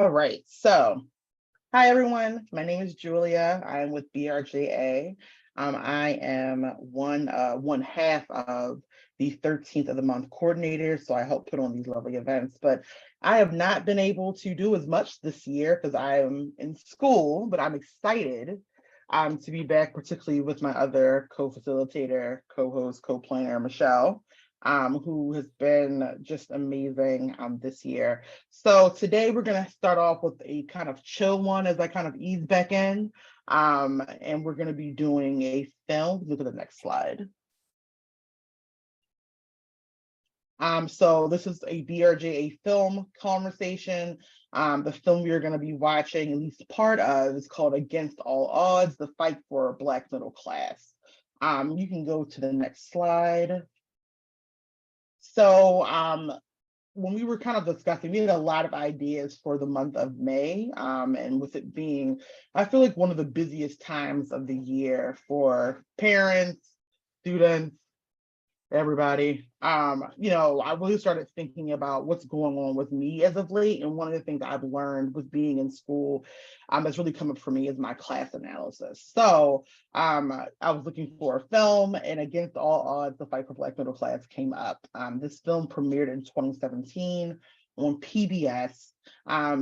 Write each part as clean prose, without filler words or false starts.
All right, so hi everyone. My name is Julia. I'm with BRJA. I am one half of the 13th of the month coordinator, so I help put on these lovely events. But I have not been able to do as much this year because I am in school, but I'm excited to be back, particularly with my other co-facilitator, co-host, co-planner, Michelle, who has been just amazing this year. So today we're going to start off with a kind of chill one as I kind of ease back in. And we're going to be doing a film. Look at the next slide. So this is a BRJA film conversation. The film we are going to be watching, at least part of, is called Against All Odds, The Fight for Black Middle Class. You can go to the next slide. So when we were kind of discussing, we had a lot of ideas for the month of May. And with it being, I feel like one of the busiest times of the year for parents, students, everybody. I really started thinking about what's going on with me as of late. And one of the things I've learned with being in school that's really come up for me is my class analysis. So I was looking for a film, and Against All Odds, The Fight for Black Middle Class came up. This film premiered in 2017 on PBS.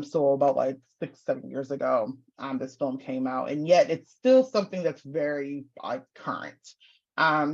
So about like 6-7 years ago, this film came out, and yet it's still something that's very current.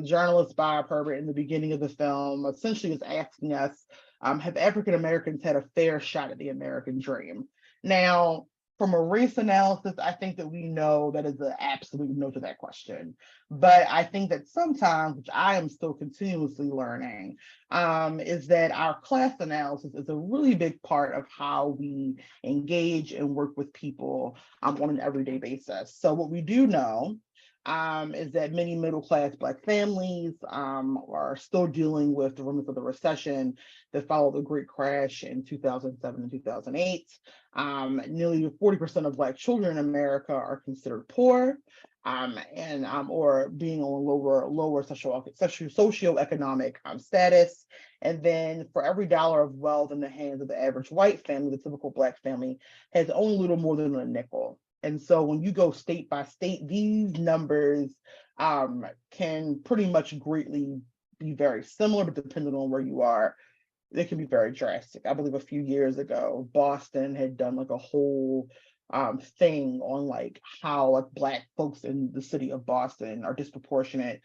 Journalist Bob Herbert in the beginning of the film essentially is asking us, have African Americans had a fair shot at the American dream? Now, from a race analysis, I think that we know that is an absolute no to that question. But I think that sometimes, which I am still continuously learning, is that our class analysis is a really big part of how we engage and work with people on an everyday basis. So what we do know is that many middle-class Black families are still dealing with the remnants of the recession that followed the Great Crash in 2007 and 2008. Nearly 40% of Black children in America are considered poor or being on lower socioeconomic status. And then for every dollar of wealth in the hands of the average white family, the typical Black family has only a little more than a nickel. And so when you go state by state, these numbers can pretty much greatly be very similar, but depending on where you are, they can be very drastic. I believe a few years ago, Boston had done like a whole thing on like how like Black folks in the city of Boston are disproportionate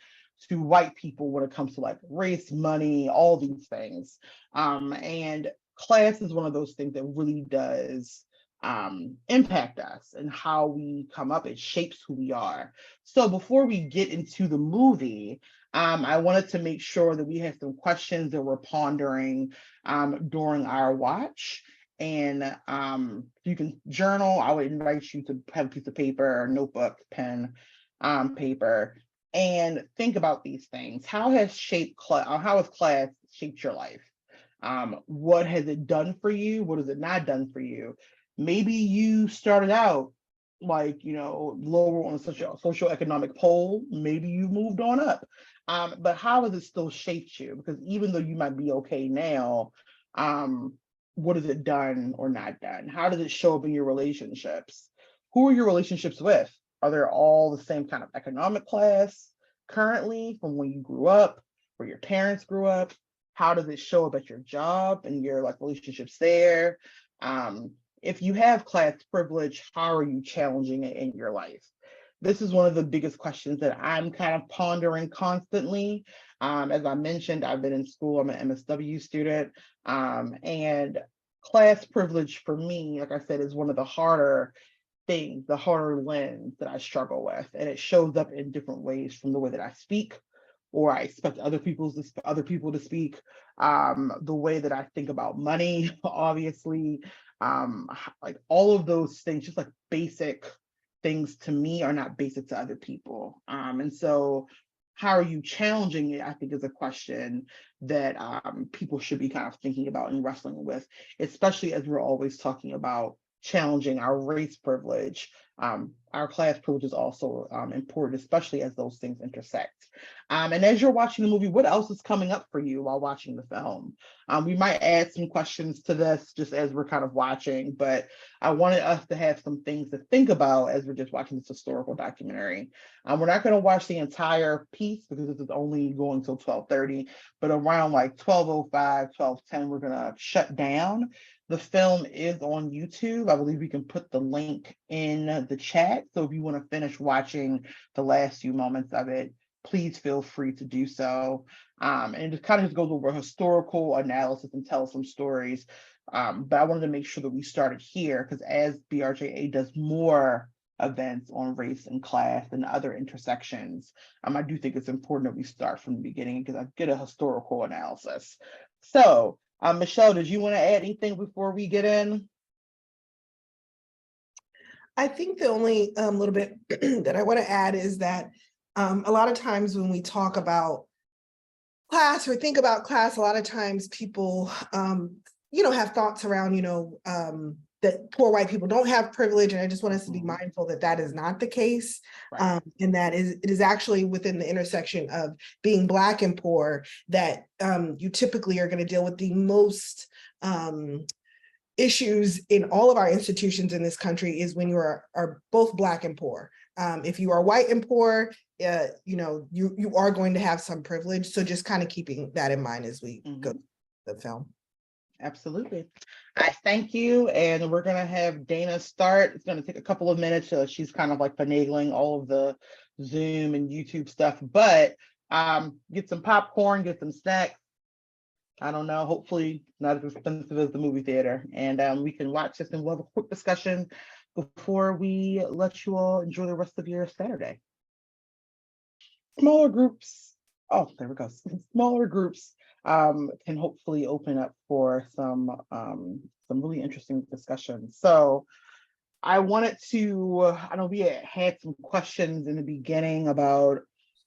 to white people when it comes to like race, money, all these things. And class is one of those things that really does impact us and how we come up. It shapes who we are. So before we get into the movie, I wanted to make sure that we had some questions that we're pondering during our watch. And you can journal. I would invite you to have a piece of paper, notebook, pen, paper, and think about these things. How has class shaped your life? What has it done for you? What has it not done for you? Maybe you started out like, lower on the socioeconomic pole. Maybe you moved on up. But how has it still shaped you? Because even though you might be okay now, what has it done or not done? How does it show up in your relationships? Who are your relationships with? Are they all the same kind of economic class currently from when you grew up, where your parents grew up? How does it show up at your job and your like relationships there? If you have class privilege, how are you challenging it in your life? This is one of the biggest questions that I'm kind of pondering constantly. As I mentioned, I've been in school, I'm an MSW student, and class privilege for me, like I said, is one of the harder things, the harder lens that I struggle with. And it shows up in different ways, from the way that I speak, or I expect other people to speak, the way that I think about money, obviously, like all of those things, just like basic things to me are not basic to other people. And so how are you challenging it, I think, is a question that people should be kind of thinking about and wrestling with, especially as we're always talking about challenging our race privilege. Our class privilege is also important, especially as those things intersect. And as you're watching the movie, what else is coming up for you while watching the film? We might add some questions to this just as we're kind of watching, but I wanted us to have some things to think about as we're just watching this historical documentary. We're not going to watch the entire piece because this is only going till 12:30, but around like 12:05, 12:10, we're going to shut down. The film is on YouTube. I believe we can put the link in the chat. So if you want to finish watching the last few moments of it, please feel free to do so. And it just kind of just goes over historical analysis and tells some stories. But I wanted to make sure that we started here because as BRJA does more events on race and class and other intersections, I do think it's important that we start from the beginning because I get a historical analysis. So, Michelle, did you want to add anything before we get in? I think the only little bit that I want to add is that a lot of times when we talk about class or think about class, a lot of times people, have thoughts around, that poor white people don't have privilege. And I just want us to be mindful that that is not the case. Right. And that it is actually within the intersection of being Black and poor that you typically are going to deal with the most issues in all of our institutions in this country is when you are both Black and poor. If you are white and poor, you are going to have some privilege. So just kind of keeping that in mind as we go to the film. Absolutely. I thank you. And we're going to have Dana start. It's going to take a couple of minutes. She's kind of like finagling all of the Zoom and YouTube stuff, but get some popcorn, get some snacks. I don't know, hopefully not as expensive as the movie theater. And we can watch this and we'll have a quick discussion before we let you all enjoy the rest of your Saturday. Smaller groups. Oh, there we go. Smaller groups can hopefully open up for some really interesting discussions. So I wanted to, I know we had some questions in the beginning about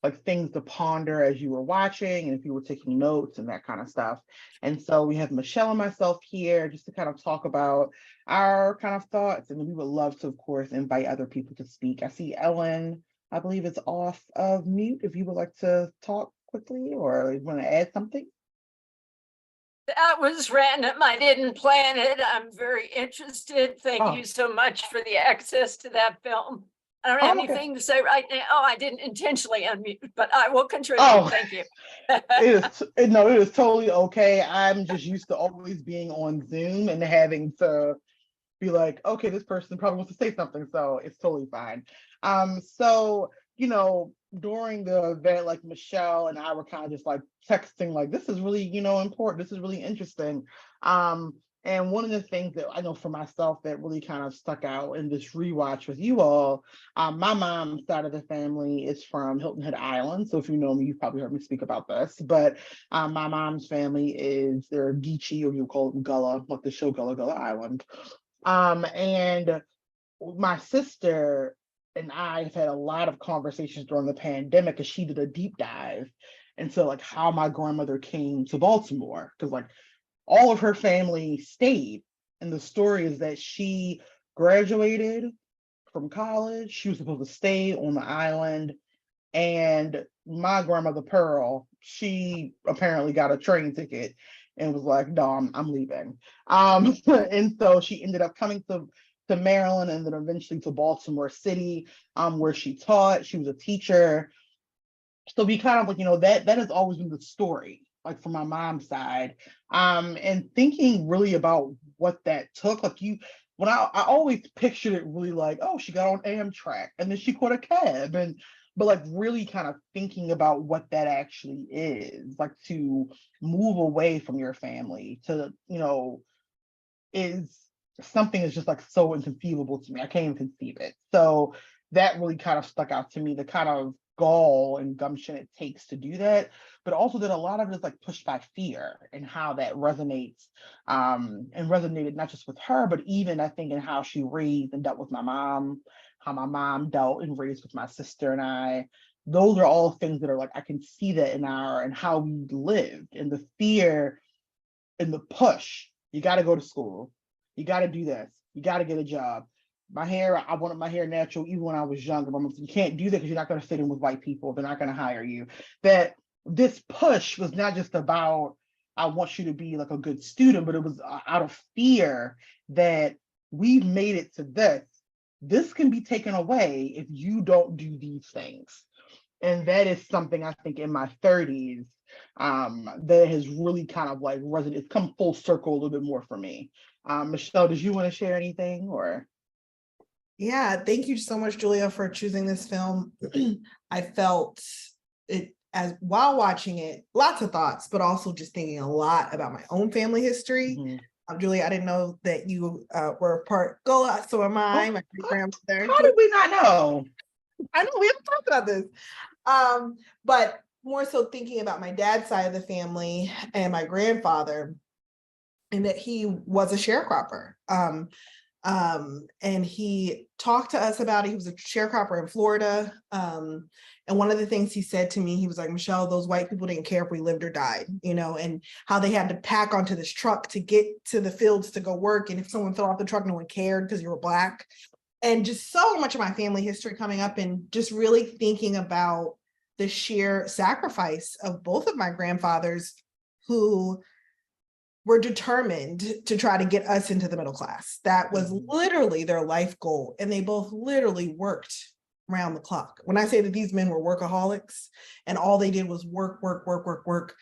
like things to ponder as you were watching and if you were taking notes and that kind of stuff. And so we have Michelle and myself here just to kind of talk about our kind of thoughts. And we would love to, of course, invite other people to speak. I see Ellen, I believe it's off of mute. If you would like to talk quickly or you want to add something. That was random. I didn't plan it. I'm very interested. Thank you so much for the access to that film. I don't have anything to say right now. Oh, I didn't intentionally unmute, but I will contribute. Thank you. it is totally okay. I'm just used to always being on Zoom and having to be like, okay, this person probably wants to say something, so it's totally fine. So, during the event, like Michelle and I were kind of just like texting, like, this is really, important. This is really interesting. And one of the things that I know for myself that really kind of stuck out in this rewatch with you all, my mom's side of the family is from Hilton Head Island. So if you know me, you've probably heard me speak about this. But my mom's family they're Geechee, or you call them Gullah, like the show Gullah Gullah Island. And my sister and I have had a lot of conversations during the pandemic because she did a deep dive into like how my grandmother came to Baltimore, because like all of her family stayed. And the story is that she graduated from college. She was supposed to stay on the island. And my grandmother Pearl, she apparently got a train ticket and was like, no, I'm leaving. And so she ended up coming to Maryland and then eventually to Baltimore City, where she taught. She was a teacher. So we kind of like, that has always been the story, like from my mom's side. And thinking really about what that took, like when I always pictured it really like, oh, she got on Amtrak and then she caught a cab, but like really kind of thinking about what that actually is, like to move away from your family to, is something that's just like so inconceivable to me. I can't even conceive it. So that really kind of stuck out to me, the kind of gall and gumption it takes to do that, but also that a lot of it is like pushed by fear and how that resonates and resonated not just with her, but even I think in how she raised and dealt with my mom, how my mom dealt and raised with my sister and I. Those are all things that are like, I can see that in how we lived, and the fear and the push. You got to go to school. You got to do this. You got to get a job. My hair, I wanted my hair natural even when I was younger. My mom said, you can't do that because you're not going to fit in with white people. They're not going to hire you. That this push was not just about, I want you to be like a good student, but it was out of fear that we've made it to this. This can be taken away if you don't do these things. And that is something I think in my 30s that has really kind of like resonated. It's come full circle a little bit more for me. Michelle, did you want to share anything or? Yeah, thank you so much, Julia, for choosing this film. I felt it as while watching it, lots of thoughts, but also just thinking a lot about my own family history. Julia, I didn't know that you were a part Gola, so am I. My great grandmother. How did we not know? I know we haven't talked about this. But more so thinking about my dad's side of the family and my grandfather, and that he was a sharecropper. And he talked to us about it. He was a sharecropper in Florida. And one of the things he said to me, he was like, Michelle, those white people didn't care if we lived or died, you know, and how they had to pack onto this truck to get to the fields to go work. And if someone fell off the truck, no one cared because you were Black. And just so much of my family history coming up and just really thinking about the sheer sacrifice of both of my grandfathers who were determined to try to get us into the middle class. That was literally their life goal. And they both literally worked around the clock. When I say that these men were workaholics and all they did was work for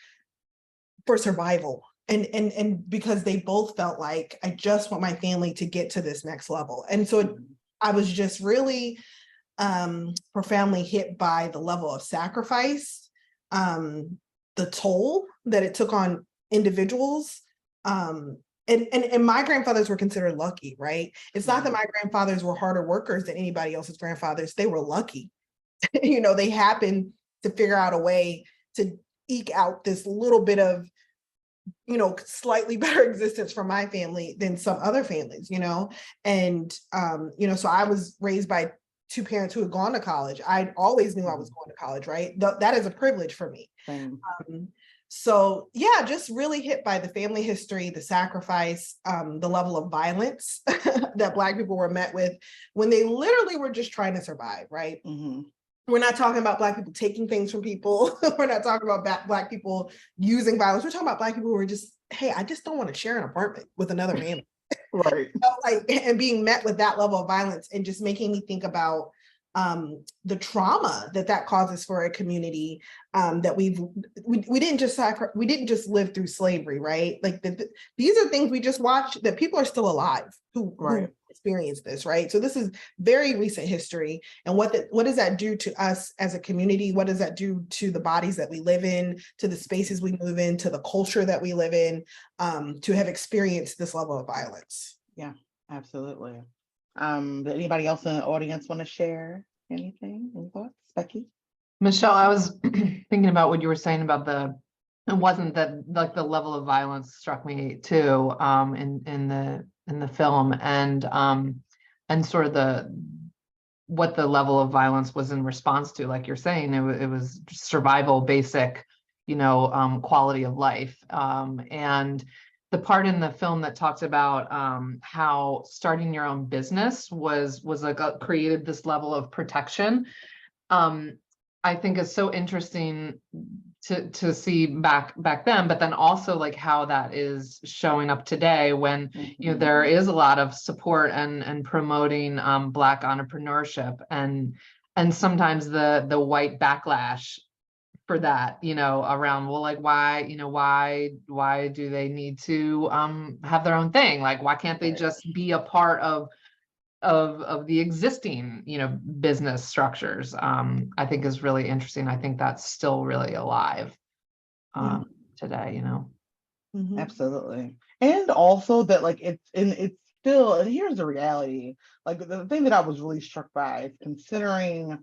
survival. And because they both felt like, I just want my family to get to this next level. And so I was just really profoundly hit by the level of sacrifice, the toll that it took on individuals. And my grandfathers were considered lucky, right? It's not that my grandfathers were harder workers than anybody else's grandfathers. They were lucky. You know, they happened to figure out a way to eke out this little bit of, you know, slightly better existence for my family than some other families, you know? And, you know, so I was raised by two parents who had gone to college. I always knew I was going to college, right? That is a privilege for me. So yeah, just really hit by the family history, the sacrifice, the level of violence that Black people were met with when they literally were just trying to survive, right? We're not talking about Black people taking things from people. We're not talking about Black people using violence. We're talking about Black people who are just, hey, I just don't want to share an apartment with another family. Right. You know, like, and being met with that level of violence and just making me think about the trauma that causes for a community, that we didn't just live through slavery, right? Like these are things we just watched that people are still alive who experienced this, right? So this is very recent history, and what does that do to us as a community? What does that do to the bodies that we live in, to the spaces we move in, to the culture that we live in, to have experienced this level of violence? Yeah, absolutely. Did anybody else in the audience want to share anything? Any thoughts? Becky? Michelle, I was thinking about what you were saying about it wasn't that like the level of violence struck me too, in the film, and sort of what the level of violence was in response to, like you're saying, it was survival, basic, you know, quality of life, and the part in the film that talks about how starting your own business was like created this level of protection. I think is so interesting to see back then, but then also like how that is showing up today when you know there is a lot of support and promoting Black entrepreneurship, and sometimes the white backlash for that, you know, around, well, like why do they need to have their own thing? Like why can't they just be a part of the existing, you know, business structures? I think is really interesting. I think that's still really alive today, you know. Absolutely. And also that like it's still, and here's the reality, like the thing that I was really struck by is considering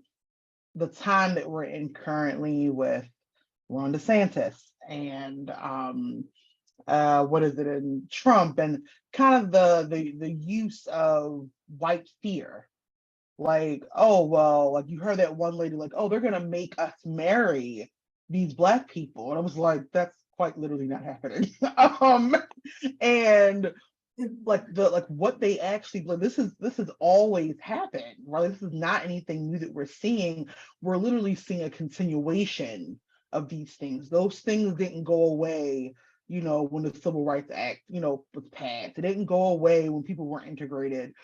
the time that we're in currently with Ron DeSantis and what is it, in Trump, and kind of the use of white fear. Like, oh, well, like you heard that one lady, like, oh, they're gonna make us marry these Black people. And I was like, that's quite literally not happening. And like what they actually like, this has always happened, right? This is not anything new that we're seeing. We're literally seeing a continuation of these things. Those things didn't go away, when the Civil Rights Act, was passed. It didn't go away when people weren't integrated.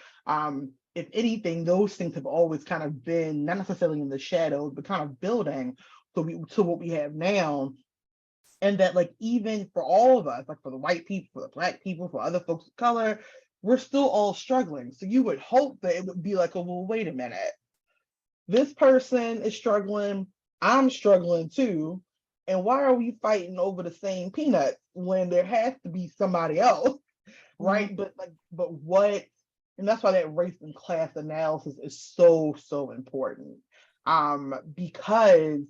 If anything, those things have always kind of been not necessarily in the shadows, but kind of building to what we have now. And that, like, even for all of us, like for the white people, for the black people, for other folks of color, we're still all struggling. So you would hope that it would be like, oh, well, wait a minute. This person is struggling. I'm struggling too. And why are we fighting over the same peanuts when there has to be somebody else, right? Mhm. But what, and that's why that race and class analysis is so, so important. Because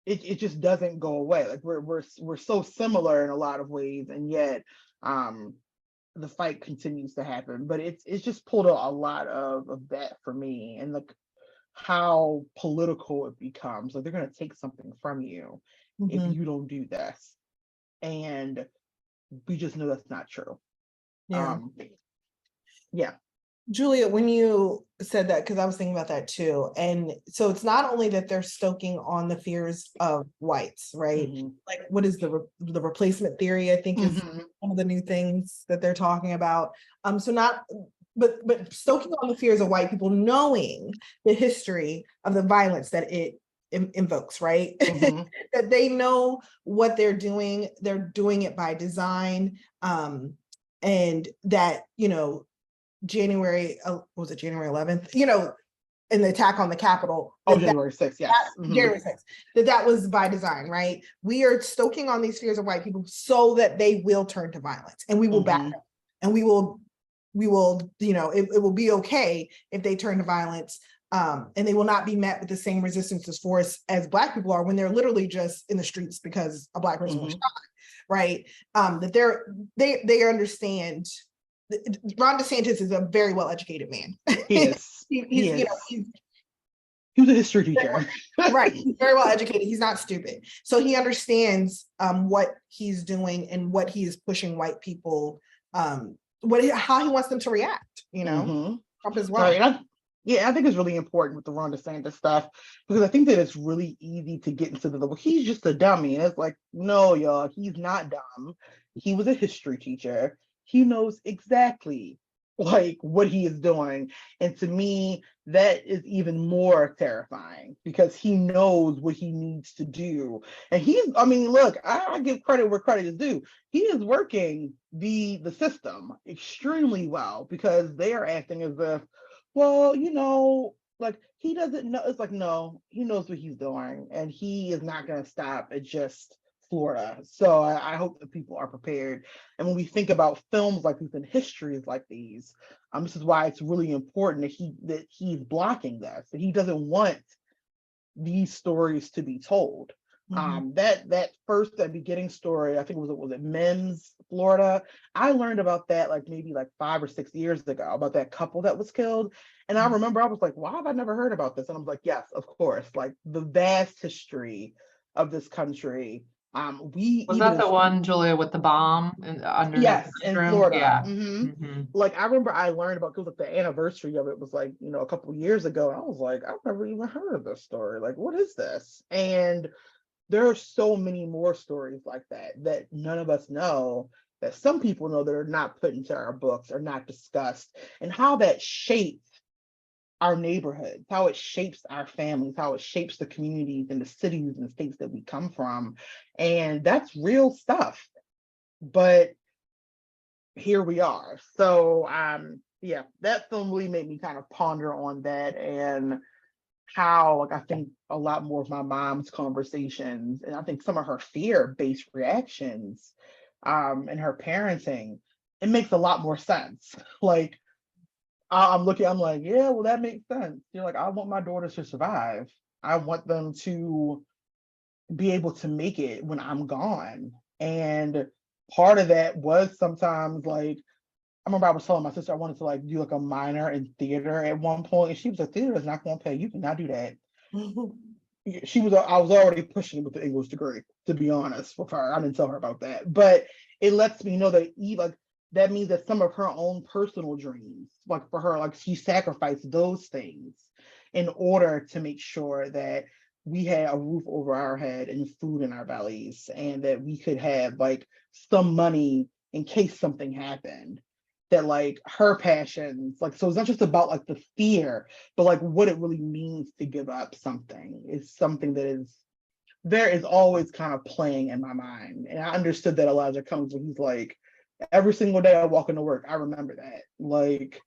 it just doesn't go away. Like we're so similar in a lot of ways, and yet the fight continues to happen. But it's just pulled out a lot of that for me, and like how political it becomes. Like they're gonna take something from you if Mhm. you don't do this, and we just know that's not true. Yeah. Yeah. Julia, when you said that, because I was thinking about that too. And so it's not only that they're stoking on the fears of whites, right? Mhm. Like what is the replacement theory, I think is Mhm. one of the new things that they're talking about. So not, but stoking on the fears of white people, knowing the history of the violence that it invokes, right? Mhm. That they know what they're doing it by design. And that, January, was it January 11th? In the attack on the Capitol. Oh, January 6th, yes. January 6th, that was by design, right? We are stoking on these fears of white people so that they will turn to violence, and we will back Mhm. them, and we will, it will be okay if they turn to violence. And they will not be met with the same resistance as force as Black people are when they're literally just in the streets because a Black person was Mhm. shot, right? That they understand. Ron DeSantis is a very well-educated man. He is. He He's, is. he's He was a history teacher. right. He's very well educated. He's not stupid. So he understands what he's doing and what he is pushing white people, how he wants them to react, Mhm. Trump as well. Right. I think it's really important with the Ron DeSantis stuff, because I think that it's really easy to get into well, he's just a dummy. And it's like, no, y'all, he's not dumb. He was a history teacher. He knows exactly like what he is doing. And to me, that is even more terrifying because he knows what he needs to do. And I mean, look, I give credit where credit is due. He is working the system extremely well, because they are acting as if, well, like he doesn't know. It's like, no, he knows what he's doing, and he is not going to stop at just Florida. So I hope that people are prepared. And when we think about films like these and histories like these, this is why it's really important that he's blocking this, that he doesn't want these stories to be told. Mhm. That beginning story, I think was it Mims, Florida. I learned about that like maybe like 5 or 6 years ago, about that couple that was killed. And I remember I was like, why have I never heard about this? And I was like, yes, of course, like the vast history of this country. We Was even that the one, Julia, with the bomb underneath yes, the in bedroom? Florida. Yeah. Mhm. Like I remember I learned about, because like the anniversary of it was like, a couple of years ago. And I was like, I've never even heard of this story. Like, what is this? And there are so many more stories like that none of us know, that some people know, that are not put into our books or not discussed, and how that shapes our neighborhoods, how it shapes our families, how it shapes the communities and the cities and states that we come from. And that's real stuff. But here we are. So yeah, that film really made me kind of ponder on that, and how, like, I think a lot more of my mom's conversations, and I think some of her fear-based reactions, and her parenting, it makes a lot more sense. Like I'm like, yeah, well, that makes sense. You're like, I want my daughters to survive. I want them to be able to make it when I'm gone. And part of that was sometimes like, I remember I was telling my sister I wanted to like do like a minor in theater at one point, and she was like, theater is not going to pay. You cannot do that. I was already pushing with the English degree, to be honest with her. I didn't tell her about that, but it lets me know that like that means that some of her own personal dreams, like for her, like she sacrificed those things in order to make sure that we had a roof over our head and food in our bellies, and that we could have like some money in case something happened. That like her passions, like, so it's not just about like the fear, but like what it really means to give up something is something that is there is always kind of playing in my mind. And I understood that Elijah comes when he's like, every single day I walk into work, I remember that. Like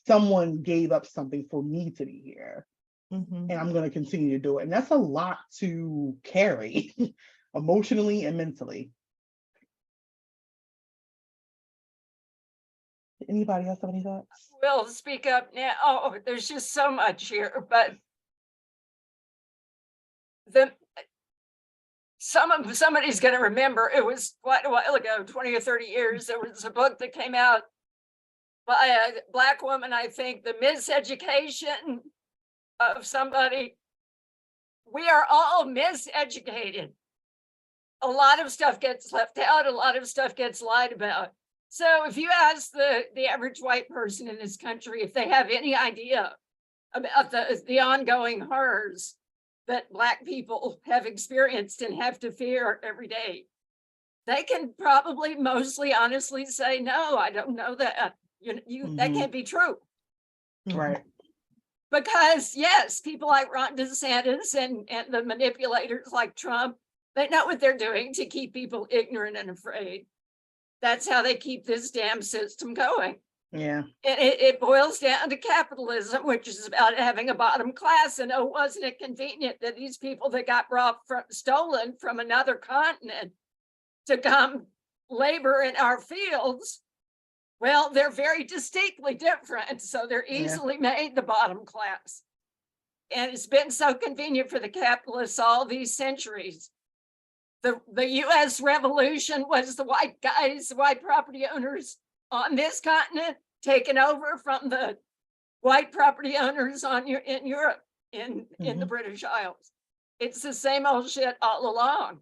someone gave up something for me to be here. Mhm. And I'm going to continue to do it. And that's a lot to carry emotionally and mentally. Anybody else have any thoughts? Will speak up now. Oh, there's just so much here, but the somebody's going to remember, it was quite a while ago, 20 or 30 years, there was a book that came out by a Black woman, I think, The Miseducation of somebody. We are all miseducated. A lot of stuff gets left out, a lot of stuff gets lied about. So if you ask the average white person in this country if they have any idea about the ongoing horrors that Black people have experienced and have to fear every day, they can probably mostly honestly say, no, I don't know that. That can't be true. Right. Because yes, people like Ron DeSantis and the manipulators like Trump, they know what they're doing to keep people ignorant and afraid. That's how they keep this damn system going. Yeah. And it boils down to capitalism, which is about having a bottom class. And oh, wasn't it convenient that these people that got stolen from another continent to come labor in our fields, well, they're very distinctly different. So they're easily made the bottom class. And it's been so convenient for the capitalists all these centuries. The US Revolution was the white guys, the white property owners on this continent taken over from the white property owners in Europe, in the British Isles. It's the same old shit all along.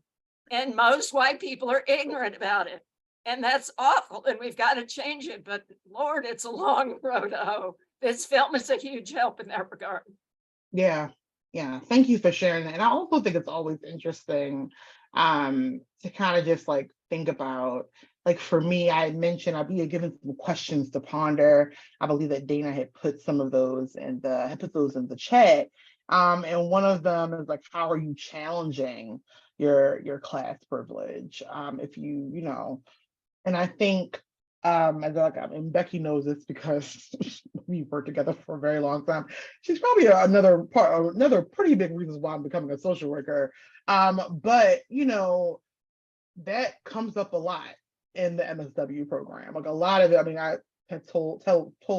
And most white people are ignorant about it. And that's awful. And we've got to change it. But Lord, it's a long road to hoe. This film is a huge help in that regard. Yeah. Yeah. Thank you for sharing that. And I also think it's always interesting to kind of just like think about, like for me, I had mentioned I'd be given some questions to ponder. I believe that Dana had put some of those in the chat. And one of them is like, how are you challenging your class privilege? If and I think and Becky knows this because we've worked together for a very long time. She's probably another pretty big reason why I'm becoming a social worker. But that comes up a lot in the MSW program. Like a lot of it, I mean, I have told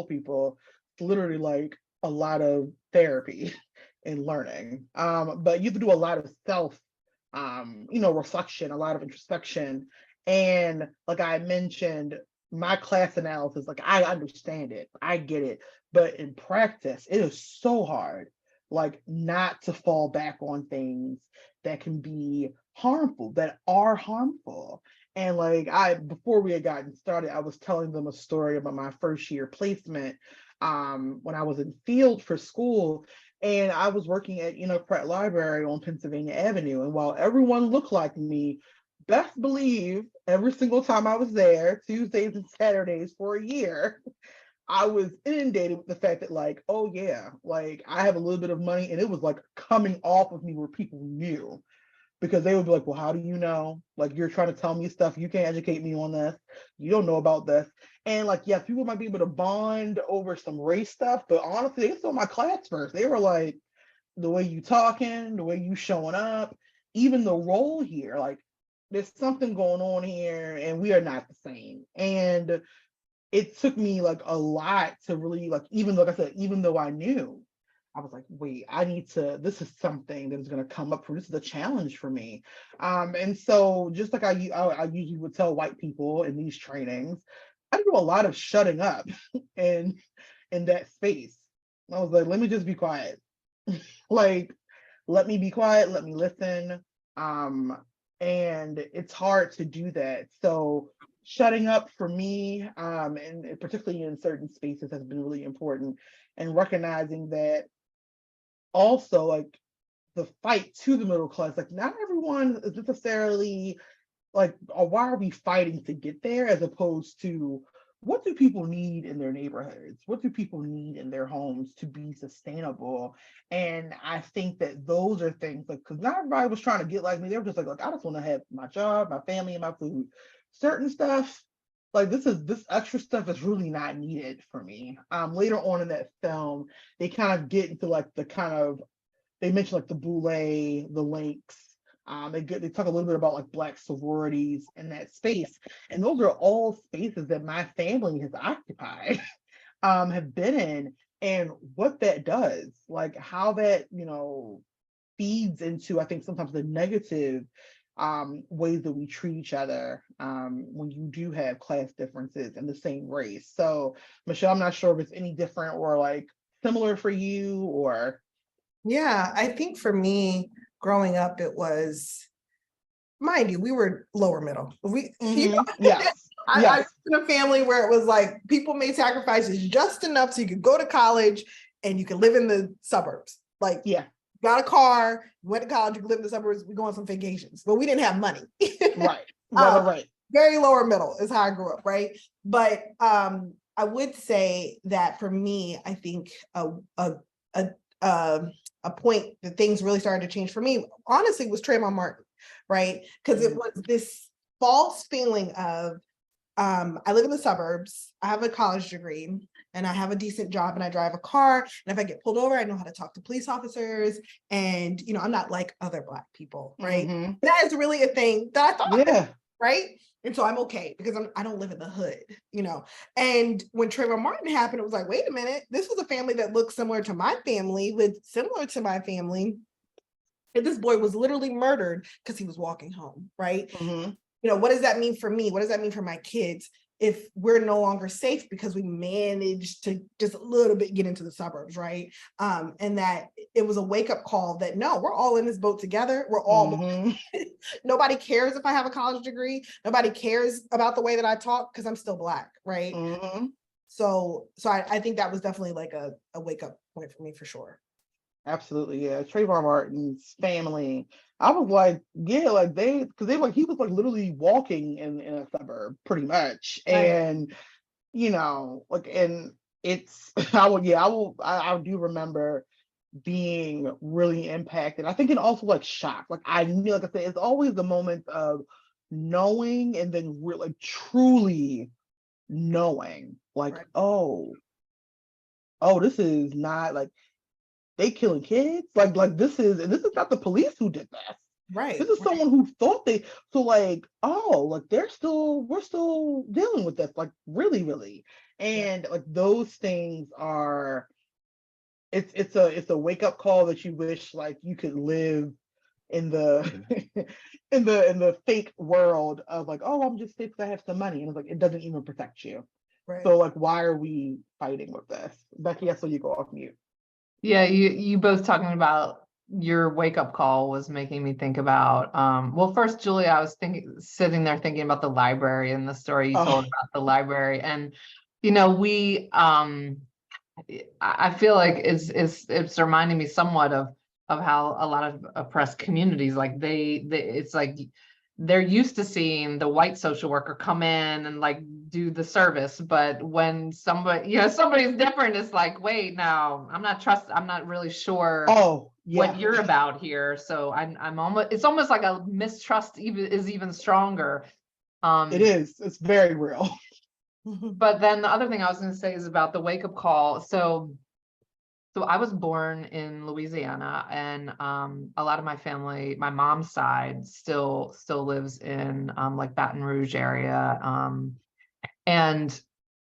people it's literally like a lot of therapy and learning. But you have to do a lot of self reflection, a lot of introspection. And like I mentioned, my class analysis, like I understand it, I get it, but in practice, it is so hard, like not to fall back on things that can be harmful, that are harmful. And like before we had gotten started, I was telling them a story about my first year placement when I was in field for school. And I was working at Pratt Library on Pennsylvania Avenue. And while everyone looked like me, best believe every single time I was there, Tuesdays and Saturdays for a year, I was inundated with the fact that like, oh yeah, like I have a little bit of money, and it was like coming off of me where people knew, because they would be like, well, how do you know? Like, you're trying to tell me stuff. You can't educate me on this. You don't know about this. And like, yes, people might be able to bond over some race stuff, but honestly, they saw my class first. They were like, the way you talking, the way you showing up, even the role here, like there's something going on here and we are not the same. And it took me like a lot to really like, even like I said, even though I knew, I was like, wait, this is something that is going to come up this is a challenge for me. And so just like I usually would tell white people in these trainings, I do a lot of shutting up in that space. I was like, let me just be quiet. Like, let me be quiet, let me listen. And it's hard to do that. So shutting up for me, and particularly in certain spaces, has been really important, and recognizing that also, like, the fight to the middle class, like, not everyone is necessarily like, why are we fighting to get there, as opposed to what do people need in their neighborhoods? What do people need in their homes to be sustainable? And I think that those are things, like, because not everybody was trying to get like me. They were just like, I just want to have my job, my family, and my food. Certain stuff, like, this extra stuff is really not needed for me. Later on in that film, they kind of get into like the kind of, they mention like the boule, the links. They talk a little bit about like Black sororities in that space, and those are all spaces that my family has occupied, have been in, and what that does, like how that, feeds into, I think, sometimes the negative ways that we treat each other, when you do have class differences in the same race. So, Michelle, I'm not sure if it's any different or like similar for you, or. Yeah, I think for me, growing up, it was, mind you, we were lower middle. Yes. I was in a family where it was like people made sacrifices just enough so you could go to college and you could live in the suburbs. Like, Yeah. got a car, went to college, you could live in the suburbs, we go on some vacations, but we didn't have money. Right. Right. Very lower middle is how I grew up, right? But I would say that for me, I think a point that things really started to change for me, honestly, was Trayvon Martin, right? Because it was this false feeling of, I live in the suburbs, I have a college degree, and I have a decent job, and I drive a car, and if I get pulled over, I know how to talk to police officers, and I'm not like other Black people, right? That is really a thing that I thought, right? And so I'm okay because I don't live in the hood, And when Trayvon Martin happened, it was like, wait a minute, this was a family that looked similar to my family, and this boy was literally murdered because he was walking home, right? What does that mean for me? What does that mean for my kids if we're no longer safe because we managed to just a little bit get into the suburbs, right? And that it was a wake-up call that, no, we're all in this boat together. We're all, nobody cares if I have a college degree. Nobody cares about the way that I talk because I'm still Black, right? So I think that was definitely like a wake-up point for me, for sure. Absolutely, yeah. Trayvon Martin's family, I was like, yeah, like because they like, he was like literally walking in a suburb pretty much, and like, and it's I do remember being really impacted. I think, and also like shocked. Like, I knew, like I said, it's always the moment of knowing and then like truly knowing, like, oh, this is not like they killing kids. Like this is not the police who did this. Right. This is someone who thought they, so like, oh, like we're still dealing with this, like really, really. And like those things are, it's a wake-up call that you wish like you could live in the in the fake world of like, oh, I'm just safe because I have some money. And it's like, it doesn't even protect you. Right. So like, why are we fighting with this? Becky, I saw you go off mute. Yeah, you both talking about your wake-up call was making me think about, well, first, Julia, I was sitting there thinking about the library and the story you told about the library. And we I feel like it's reminding me somewhat of how a lot of oppressed communities, like it's like they're used to seeing the white social worker come in and like do the service, but when somebody's different, it's like, wait, no, I'm not really sure what you're about here. So it's almost like a mistrust is even stronger. It is. It's very real. But then the other thing I was going to say is about the wake-up call. So I was born in Louisiana, and a lot of my family, my mom's side, still lives in like Baton Rouge area, and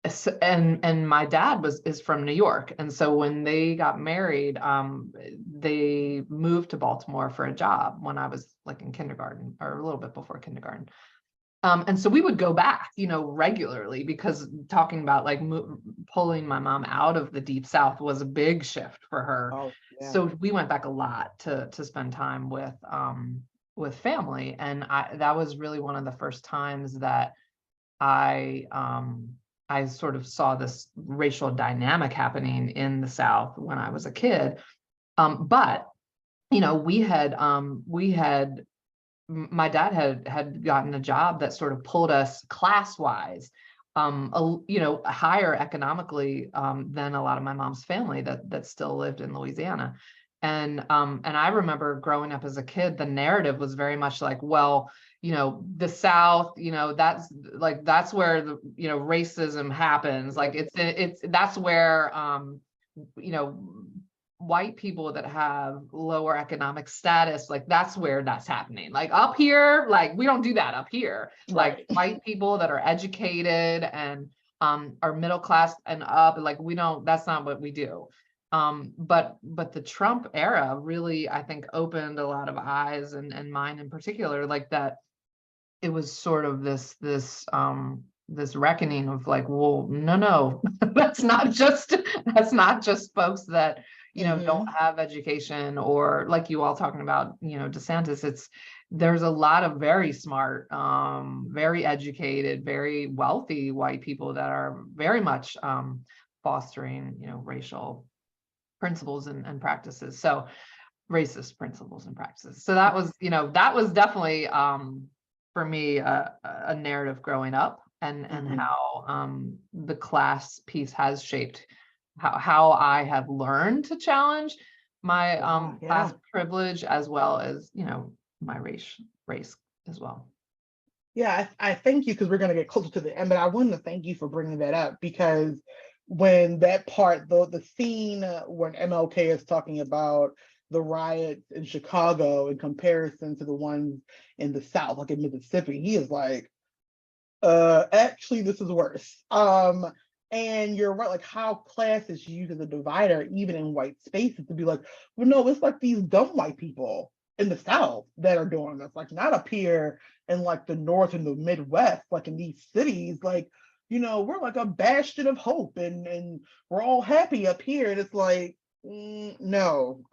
my dad is from New York, and so when they got married, they moved to Baltimore for a job when I was like in kindergarten or a little bit before kindergarten. And so we would go back, regularly, because talking about like pulling my mom out of the Deep South was a big shift for her. So we went back a lot to spend time with family. And that was really one of the first times that I sort of saw this racial dynamic happening in the South when I was a kid. But you know, my dad had gotten a job that sort of pulled us class-wise, you know, higher economically than a lot of my mom's family that still lived in Louisiana. And I remember growing up as a kid, the narrative was very much like, well, you know, the South, you know, that's where the, you know, racism happens. Like that's where, you know, white people that have lower economic status, like that's where that's happening. Like up here, like we don't do that up here. Like white people that are educated and are middle class and up, like we don't, that's not what we do. But the Trump era really, I think, opened a lot of eyes and mine in particular, like that it was sort of this reckoning of like, well, no, that's not just folks that, you know, don't have education, or like you all talking about, you know, DeSantis. There's a lot of very smart, very educated, very wealthy white people that are very much fostering, you know, racial principles and practices. So racist principles and practices. So that was, you know, that was definitely for me a narrative growing up, and how the class piece has shaped how I have learned to challenge my class privilege, as well as, you know, my race as well. Yeah, I thank you, because we're going to get closer to the end, but I wanted to thank you for bringing that up, because when that part, the scene when MLK is talking about the riots in Chicago in comparison to the ones in the South, like in Mississippi, he is like, actually, this is worse. And you're right, like how class is used as a divider, even in white spaces, to be like, well, no, it's like these dumb white people in the South that are doing this, like not up here in like the North and the Midwest, like in these cities, like, you know, we're like a bastion of hope, and we're all happy up here. And it's like, no,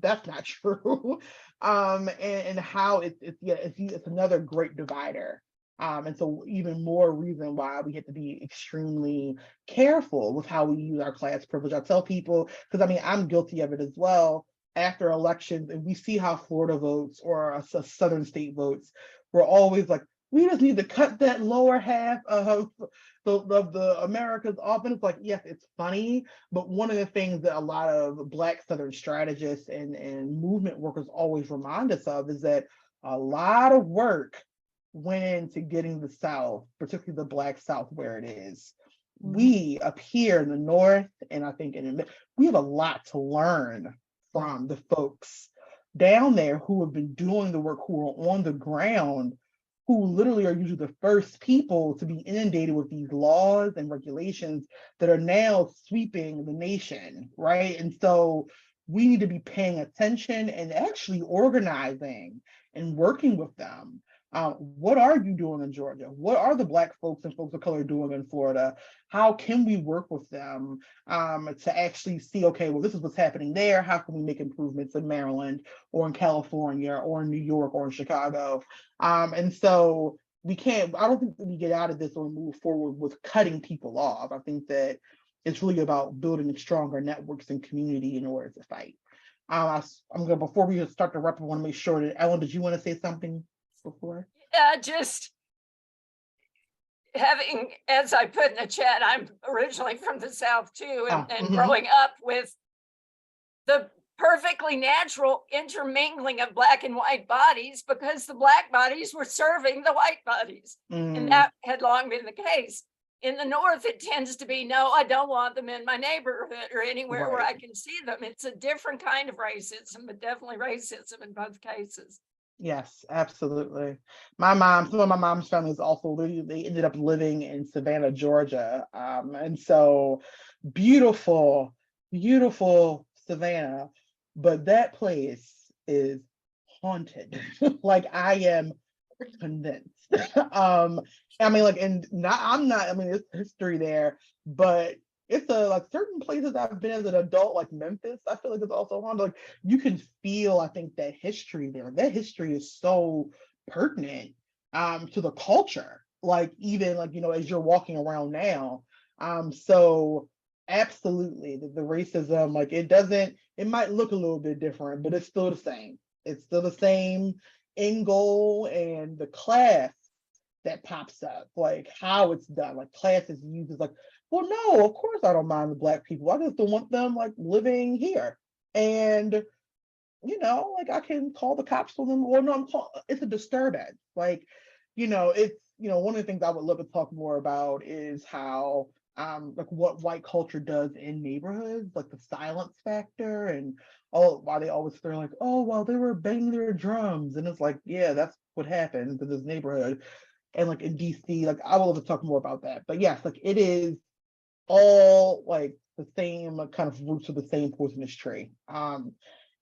that's not true. And how it's another great divider. And so even more reason why we have to be extremely careful with how we use our class privilege. I tell people, because I mean, I'm guilty of it as well. After elections, and we see how Florida votes or a southern state votes, we're always like, we just need to cut that lower half of the Americas off. And it's like, yes, it's funny, but one of the things that a lot of Black Southern strategists and movement workers always remind us of is that a lot of work went into getting the South, particularly the Black South, where it is. We up here in the North, and I think we have a lot to learn from the folks down there who have been doing the work, who are on the ground, who literally are usually the first people to be inundated with these laws and regulations that are now sweeping the nation, right? And so we need to be paying attention and actually organizing and working with them. What are you doing in Georgia? What are the Black folks and folks of color doing in Florida? How can we work with them to actually see, okay, well, this is what's happening there. How can we make improvements in Maryland or in California or in New York or in Chicago? And so I don't think that we get out of this or move forward with cutting people off. I think that it's really about building stronger networks and community in order to fight. Before we start to wrap up, I want to make sure that, Ellen, did you want to say something before? Yeah, just having, as I put in the chat, I'm originally from the South too, and growing up with the perfectly natural intermingling of Black and white bodies, because the Black bodies were serving the white bodies. And that had long been the case. In the North, it tends to be, no, I don't want them in my neighborhood or anywhere where I can see them. It's a different kind of racism, but definitely racism in both cases. Yes, absolutely. Some of my mom's family is also they ended up living in Savannah, Georgia. And so beautiful, beautiful Savannah, but that place is haunted. Like I am convinced. I mean, like, and not, I'm not, I mean, it's history there, but it's like certain places I've been as an adult, like Memphis, I feel like it's also haunted. Like you can feel, I think, that history there. That history is so pertinent to the culture, like even like, as you're walking around now. So absolutely the racism, like it might look a little bit different, but it's still the same. It's still the same end goal, and the class that pops up, like how it's done, like class is used as like, well, no, of course I don't mind the Black people. I just don't want them like living here. And like I can call the cops on them, or no, it's a disturbance. Like, it's, one of the things I would love to talk more about is how, like what white culture does in neighborhoods, like the silence factor, and why they always feel like, oh, well, they were banging their drums. And it's like, yeah, that's what happened to this neighborhood. And like in DC, like I will love to talk more about that. But yes, like it is all like the same kind of roots of the same poisonous tree.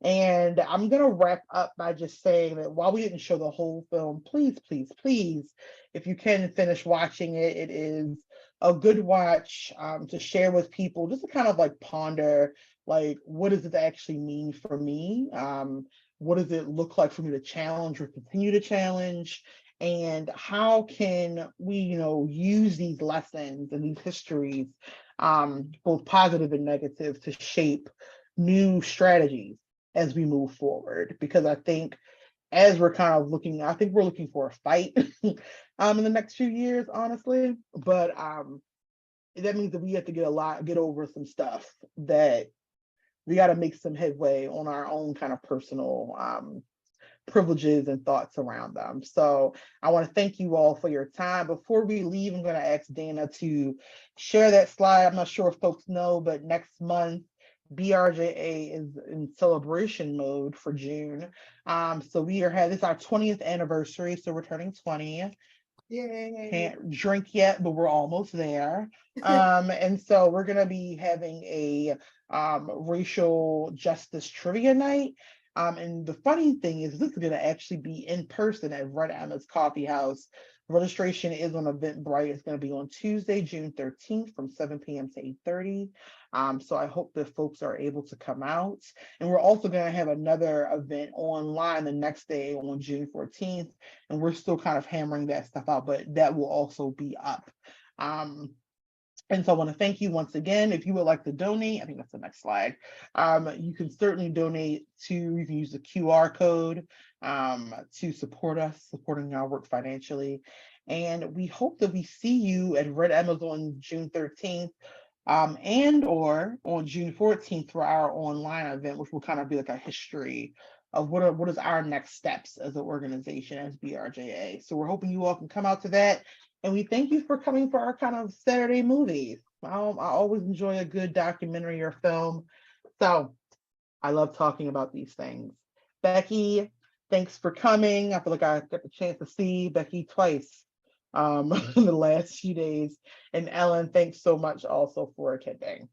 And I'm gonna wrap up by just saying that while we didn't show the whole film, please, please, please, if you can finish watching it, it is a good watch to share with people, just to kind of like ponder, like, what does it actually mean for me? What does it look like for me to challenge or continue to challenge? And how can we, use these lessons and these histories, both positive and negative, to shape new strategies as we move forward? Because I think as we're kind of I think we're looking for a fight in the next few years, honestly. But that means that we have to get over some stuff, that we got to make some headway on our own kind of personal privileges and thoughts around them. So I want to thank you all for your time. Before we leave, I'm going to ask Dana to share that slide. I'm not sure if folks know, but next month, BRJA is in celebration mode for June. So this is our 20th anniversary, so we're turning 20. Yay. Can't drink yet, but we're almost there. And so we're gonna be having a racial justice trivia night. And the funny thing is, this is gonna actually be in person at Red Emma's Coffee House. Registration is on Eventbrite. It's going to be on Tuesday, June 13th from 7 p.m. to 8:30. So I hope that folks are able to come out. And we're also going to have another event online the next day on June 14th. And we're still kind of hammering that stuff out, but that will also be up. And so I want to thank you once again. If you would like to donate, I think that's the next slide. You can certainly donate you can use the QR code to support us, supporting our work financially. And we hope that we see you at Red Emma's on June 13th and or on June 14th for our online event, which will kind of be like a history of what is our next steps as an organization, as BRJA. So we're hoping you all can come out to that. And we thank you for coming for our kind of Saturday movies. I always enjoy a good documentary or film. So I love talking about these things. Becky, thanks for coming. I feel like I got the chance to see Becky twice in the last few days. And Ellen, thanks so much also for attending.